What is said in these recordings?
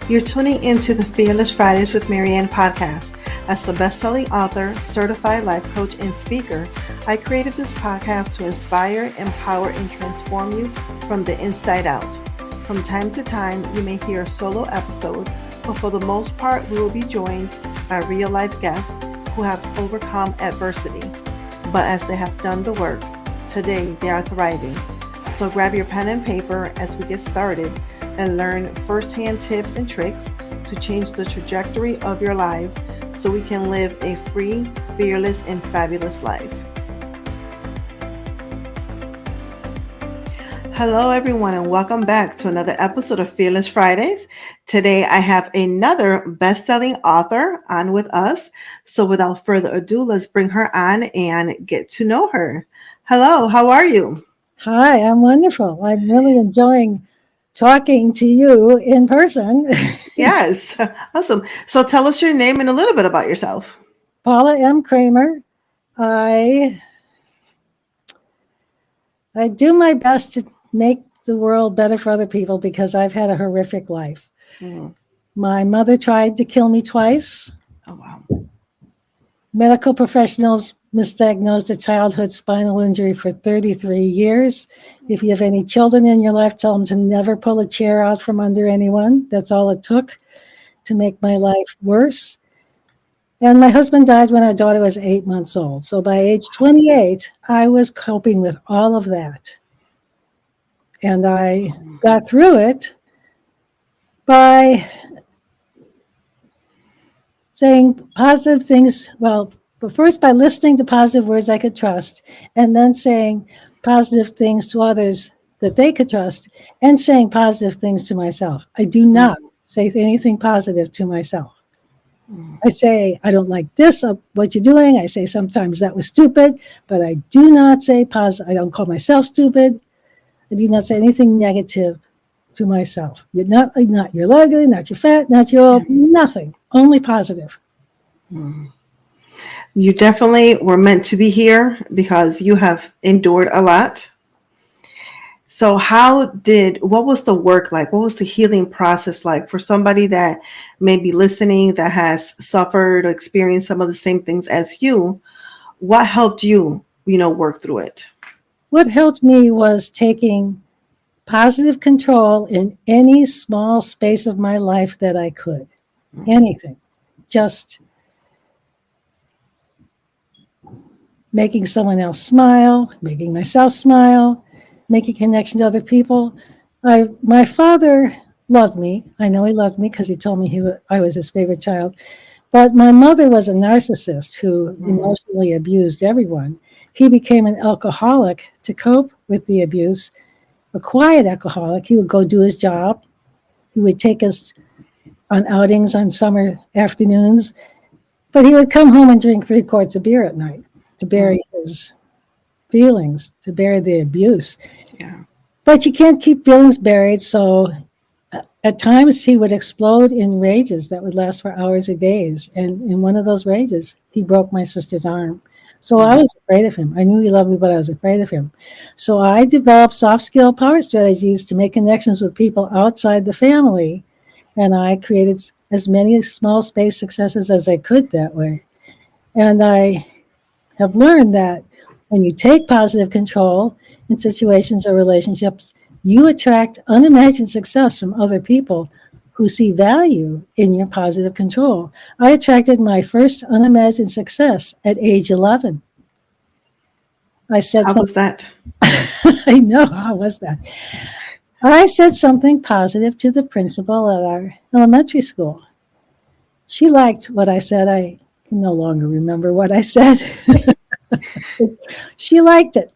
You're tuning into the Fearless Fridays with Maryann podcast. As a best-selling author, certified life coach, and speaker, I created this podcast to inspire, empower, and transform you from the inside out. From time to time, you may hear a solo episode, but for the most part, we will be joined by real-life guests who have overcome adversity. But as they have done the work, today they are thriving. So grab your pen and paper as we get started and learn firsthand tips and tricks to change the trajectory of your lives so we can live a free, fearless, and fabulous life. Hello, everyone, and welcome back to another episode of Fearless Fridays. Today, I have another best-selling author on with us. So without further ado, let's bring her on and get to know her. Hello, how are you? Hi, I'm wonderful. I'm really enjoying talking to you in person. Yes, awesome. So tell us your name and a little bit about yourself. Paula M. Kramer. I do my best to make the world better for other people because I've had a horrific life. My mother tried to kill me twice. Oh, wow. Medical professionals misdiagnosed a childhood spinal injury for 33 years. If you have any children in your life, tell them to never pull a chair out from under anyone. That's all it took to make my life worse. And my husband died when our daughter was 8 months old. So by age 28, I was coping with all of that. And I got through it by saying positive things. Well, but first by listening to positive words I could trust, and then saying positive things to others that they could trust, and saying positive things to myself. I do not say anything positive to myself. I say, I don't like this, what you're doing. I say sometimes that was stupid, but I do not say positive. I don't call myself stupid. I do not say anything negative to myself. You're not you're ugly, not you're fat, not you're old, nothing. Only positive. You definitely were meant to be here because you have endured a lot. So what was the work like? What was the healing process like for somebody that may be listening that has suffered or experienced some of the same things as you? What helped you, work through it? What helped me was taking positive control in any small space of my life that I could. Anything. Just making someone else smile, making myself smile, making connection to other people. My father loved me. I know he loved me because he told me I was his favorite child. But my mother was a narcissist who emotionally abused everyone. He became an alcoholic to cope with the abuse, a quiet alcoholic. He would go do his job. He would take us on outings on summer afternoons, but he would come home and drink 3 quarts of beer at night to bury his feelings, to bury the abuse. Yeah. But you can't keep feelings buried, so at times he would explode in rages that would last for hours or days. And in one of those rages, he broke my sister's arm. So I was afraid of him. I knew he loved me, but I was afraid of him. So I developed soft skill power strategies to make connections with people outside the family. And I created as many small space successes as I could that way. And I have learned that when you take positive control in situations or relationships, you attract unimagined success from other people who see value in your positive control. I attracted my first unimagined success at age 11. I said How was that? I know, how was that? I said something positive to the principal at our elementary school. She liked what I said. I can no longer remember what I said. She liked it.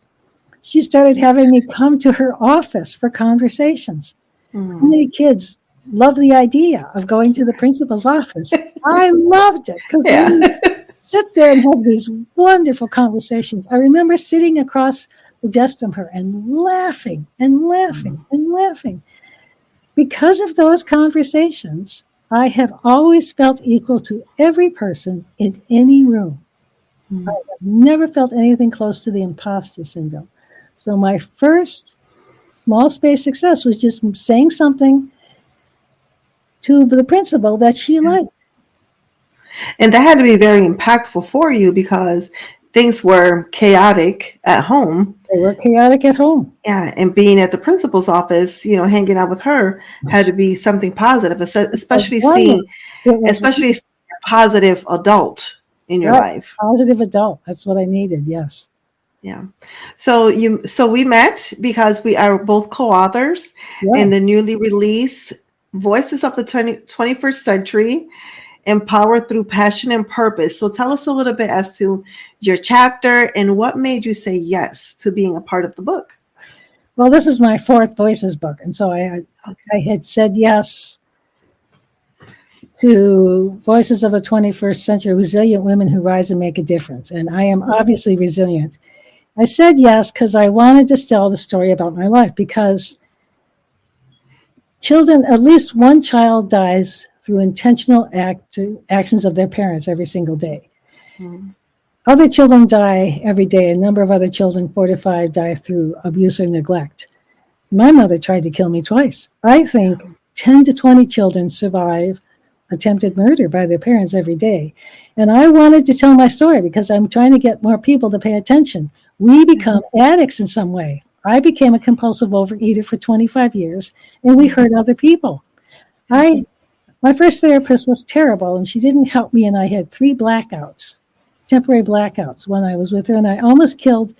She started having me come to her office for conversations. How many kids love the idea of going to the principal's office? I loved it because we sit there and have these wonderful conversations. I remember sitting across the desk from her and laughing and laughing and laughing. Because of those conversations, I have always felt equal to every person in any room. I have never felt anything close to the imposter syndrome. So my first small space success was just saying something to the principal that she Yeah. liked. And that had to be very impactful for you because things were chaotic at home. They were chaotic at home. Yeah, and being at the principal's office, hanging out with her had to be something positive, It was especially wonderful. seeing, It was especially seeing a positive adult in your right. life. Positive adult. That's what I needed. Yes. Yeah. So we met because we are both co-authors in Yeah. the newly released Voices of the 21st Century, Empowered Through Passion and Purpose. So tell us a little bit as to your chapter and what made you say yes to being a part of the book. Well, this is my fourth Voices book. And so I had said yes to Voices of the 21st Century, Resilient Women Who Rise and Make a Difference. And I am obviously resilient. I said yes because I wanted to tell the story about my life, because children, at least one child dies through intentional actions of their parents every single day. Mm-hmm. Other children die every day. A number of other children, 4 to 5, die through abuse or neglect. My mother tried to kill me twice. I think 10 to 20 children survive attempted murder by their parents every day. And I wanted to tell my story because I'm trying to get more people to pay attention. We become addicts in some way. I became a compulsive overeater for 25 years, and we hurt other people. My first therapist was terrible, and she didn't help me, and I had 3 blackouts, temporary blackouts, when I was with her, and I almost killed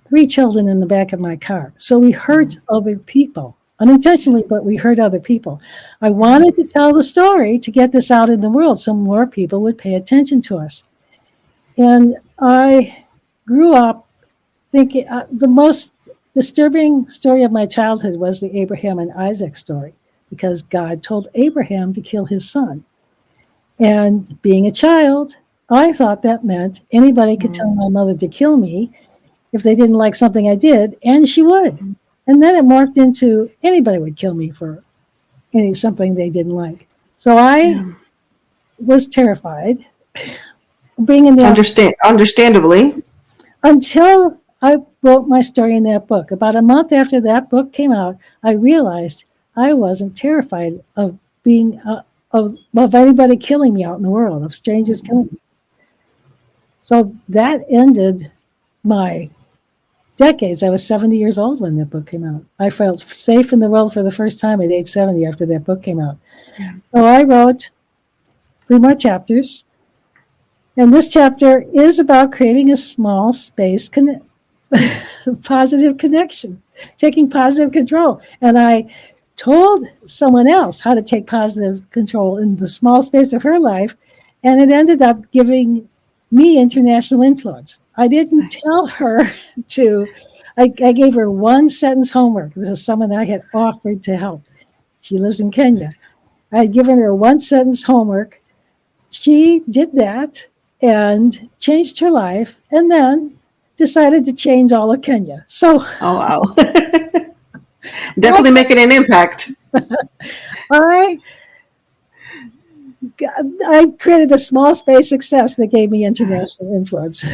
3 children in the back of my car. So we hurt other people, unintentionally, but we hurt other people. I wanted to tell the story to get this out in the world so more people would pay attention to us. And I grew up thinking the most disturbing story of my childhood was the Abraham and Isaac story, because God told Abraham to kill his son. And being a child, I thought that meant anybody could tell my mother to kill me if they didn't like something I did, and she would. And then it morphed into anybody would kill me for something they didn't like. So I was terrified being in the Understandably. until I wrote my story in that book. About a month after that book came out, I realized I wasn't terrified of being of anybody killing me out in the world, of strangers killing me. So that ended my decades. I was 70 years old when that book came out. I felt safe in the world for the first time at age 70 after that book came out. Yeah. So I wrote 3 more chapters. And this chapter is about creating a small space positive connection, taking positive control. And I told someone else how to take positive control in the small space of her life, and it ended up giving me international influence. I didn't tell her I gave her 1 sentence homework. This is someone I had offered to help. She lives in Kenya. I had given her 1 sentence homework. She did that and changed her life, and then decided to change all of Kenya. So, oh wow, definitely making an impact. I created a small space success that gave me international influence.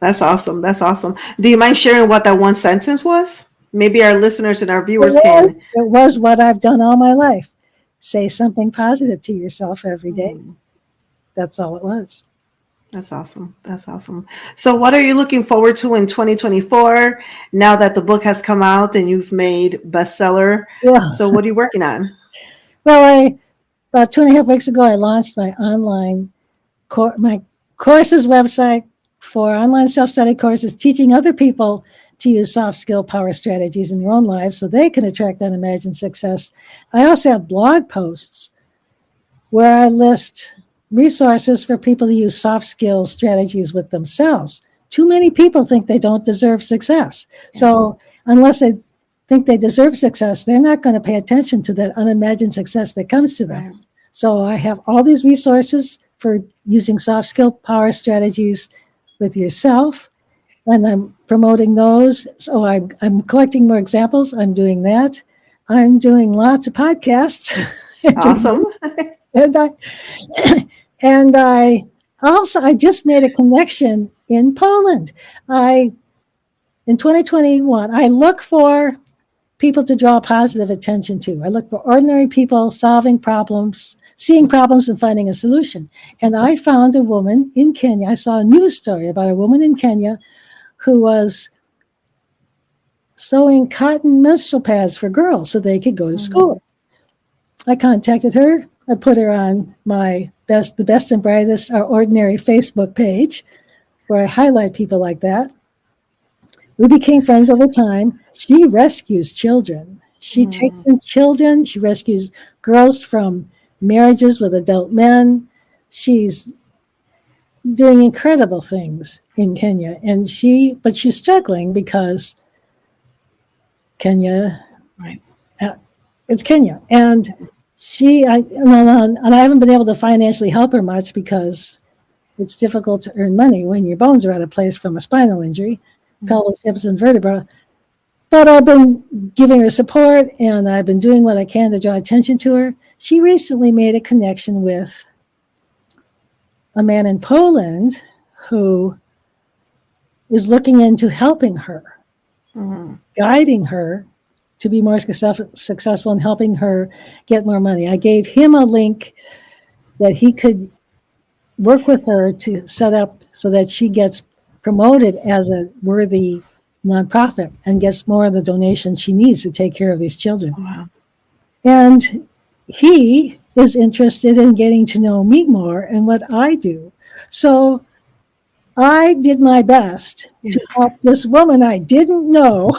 That's awesome. That's awesome. Do you mind sharing what that 1 sentence was? Maybe our listeners and our viewers can. It was what I've done all my life. Say something positive to yourself every day. That's all it was. That's awesome. That's awesome. So what are you looking forward to in 2024 now that the book has come out and you've made bestseller? Yeah. So what are you working on? Well, about 2.5 weeks ago, I launched my online my courses website for online self-study courses, teaching other people to use soft skill power strategies in their own lives so they can attract unimagined success. I also have blog posts where I list resources for people to use soft skill strategies with themselves. Too many people think they don't deserve success. So unless they think they deserve success, they're not going to pay attention to that unimagined success that comes to them. Right. So I have all these resources for using soft skill power strategies with yourself, and I'm promoting those. So I'm collecting more examples. I'm doing that. I'm doing lots of podcasts. Awesome. And I just made a connection in Poland. In 2021, I look for people to draw positive attention to. I look for ordinary people solving problems, seeing problems and finding a solution. And I found a woman in Kenya. I saw a news story about a woman in Kenya who was sewing cotton menstrual pads for girls so they could go to school. I contacted her. I put her on the best and brightest are ordinary Facebook page, where I highlight people like that. We became friends over time. She rescues children. She takes in children. She rescues girls from marriages with adult men. She's doing incredible things in Kenya. But she's struggling because Kenya, Right. It's Kenya. And I haven't been able to financially help her much because it's difficult to earn money when your bones are out of place from a spinal injury, pelvis, hips, and vertebra. But I've been giving her support, and I've been doing what I can to draw attention to her. She recently made a connection with a man in Poland who is looking into helping her, guiding her to be more successful and helping her get more money. I gave him a link that he could work with her to set up so that she gets promoted as a worthy nonprofit and gets more of the donations she needs to take care of these children. Wow. And he is interested in getting to know me more and what I do. So I did my best to help this woman I didn't know.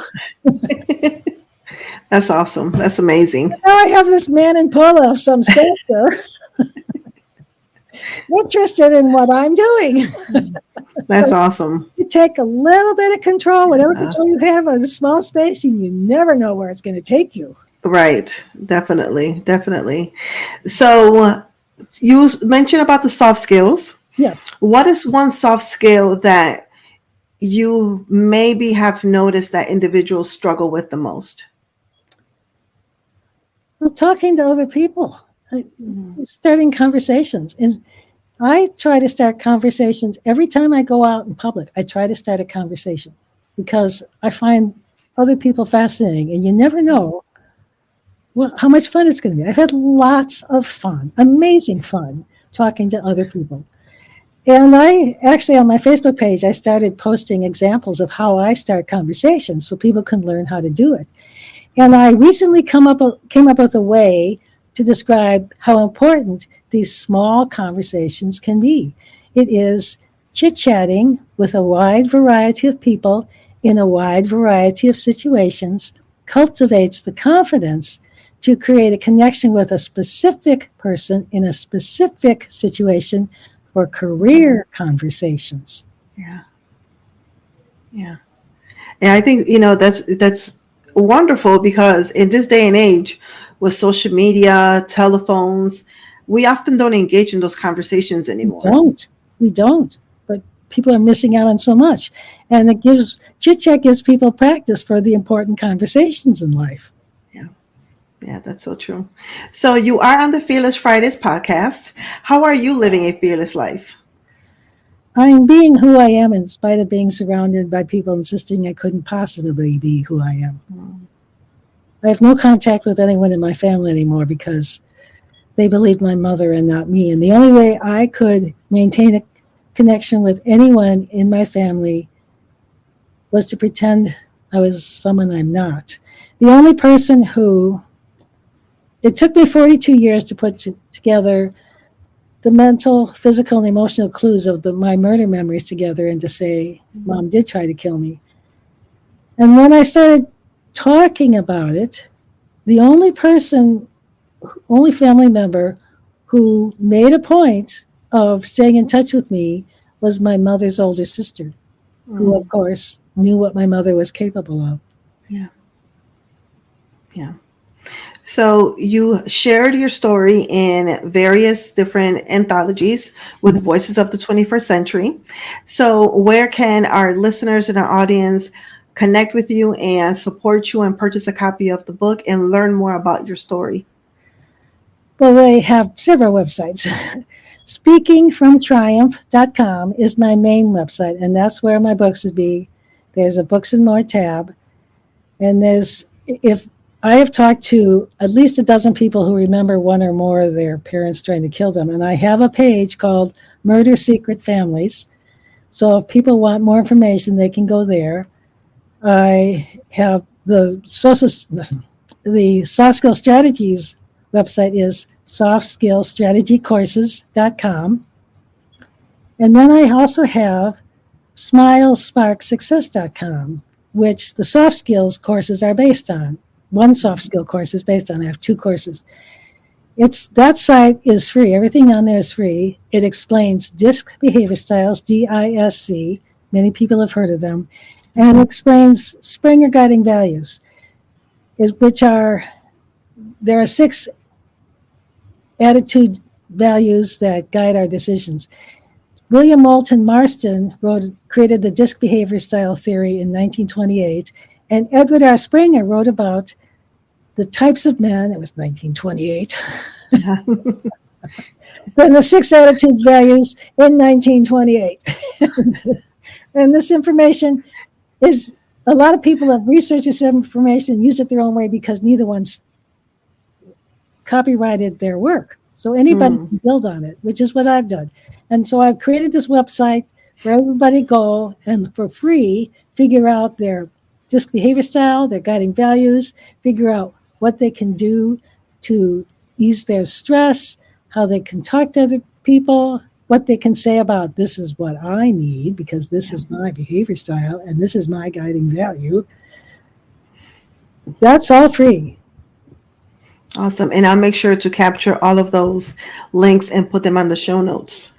That's awesome. That's amazing. Now I have this man in Paula of some stature interested in what I'm doing. That's awesome. You take a little bit of control, whatever control you have on a small space, and you never know where it's going to take you. Right. Definitely. Definitely. So you mentioned about the soft skills. Yes. What is one soft skill that you maybe have noticed that individuals struggle with the most? Well, talking to other people, starting conversations. And I try to start conversations every time I go out in public. I try to start a conversation because I find other people fascinating, and you never know how much fun it's going to be. I've had lots of fun, amazing fun, talking to other people. And I actually, on my Facebook page, I started posting examples of how I start conversations so people can learn how to do it. And I recently came up with a way to describe how important these small conversations can be. It is chit-chatting with a wide variety of people in a wide variety of situations, cultivates the confidence to create a connection with a specific person in a specific situation for career conversations. Yeah. Yeah. And I think, that's wonderful because in this day and age with social media, telephones, we often don't engage in those conversations anymore. We don't. But people are missing out on so much. And chit-chat gives people practice for the important conversations in life. Yeah, that's so true. So you are on the Fearless Fridays podcast. How are you living a fearless life? I'm being who I am in spite of being surrounded by people insisting I couldn't possibly be who I am. I have no contact with anyone in my family anymore because they believed my mother and not me. And the only way I could maintain a connection with anyone in my family was to pretend I was someone I'm not. The only person it took me 42 years to put together the mental, physical, and emotional clues of my murder memories together and to say, Mom did try to kill me. And when I started talking about it, the only family member who made a point of staying in touch with me was my mother's older sister, who, of course, knew what my mother was capable of. Yeah. Yeah. So you shared your story in various different anthologies with Voices of the 21st Century. So where can our listeners and our audience connect with you and support you and purchase a copy of the book and learn more about your story? Well, they have several websites. Speakingfromtriumph.com is my main website, and that's where my books would be. There's a Books and More tab. And if I have talked to at least a dozen people who remember one or more of their parents trying to kill them. And I have a page called Murder Secret Families. So if people want more information, they can go there. I have the Soft Skill Strategies website is softskillstrategycourses.com. And then I also have smilesparksuccess.com, which the soft skills courses are based on. One soft skill course is based on. I have 2 courses. That site is free. Everything on there is free. It explains DISC behavior styles, DISC. Many people have heard of them. And explains Springer guiding values, there are 6 attitude values that guide our decisions. William Moulton Marston created the DISC behavior style theory in 1928, and Edward R. Springer wrote about the types of men, it was 1928, and the 6 attitudes values in 1928. And this information is, a lot of people have researched this information and used it their own way because neither one's copyrighted their work. So anybody can build on it, which is what I've done. And so I've created this website where everybody go and for free figure out their DISC behavior style, their guiding values, figure out what they can do to ease their stress, how they can talk to other people, what they can say about this is what I need because this is my behavior style and this is my guiding value. That's all free. Awesome. And I'll make sure to capture all of those links and put them on the show notes.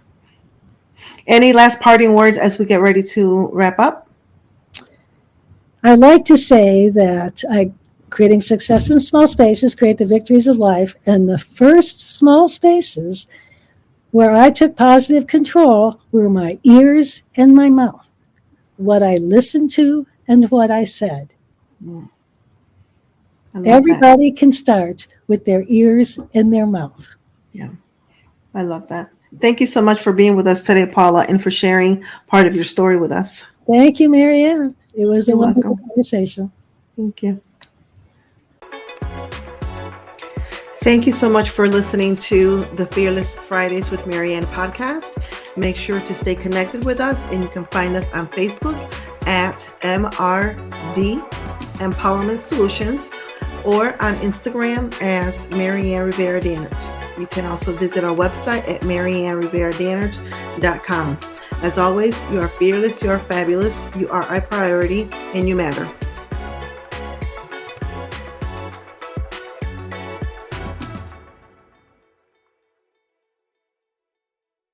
Any last parting words as we get ready to wrap up? I like to say that creating success in small spaces create the victories of life. And the first small spaces where I took positive control were my ears and my mouth, what I listened to and what I said. Everybody can start with their ears and their mouth. Yeah, I love that. Thank you so much for being with us today, Paula, and for sharing part of your story with us. Thank you, Maryann. It was a wonderful conversation. Thank you. Thank you so much for listening to the Fearless Fridays with Maryann podcast. Make sure to stay connected with us, and you can find us on Facebook at MRD Empowerment Solutions, or on Instagram as Maryann Rivera Dannert. You can also visit our website at maryannriveradannert.com. As always, you are fearless, you are fabulous, you are a priority, and you matter.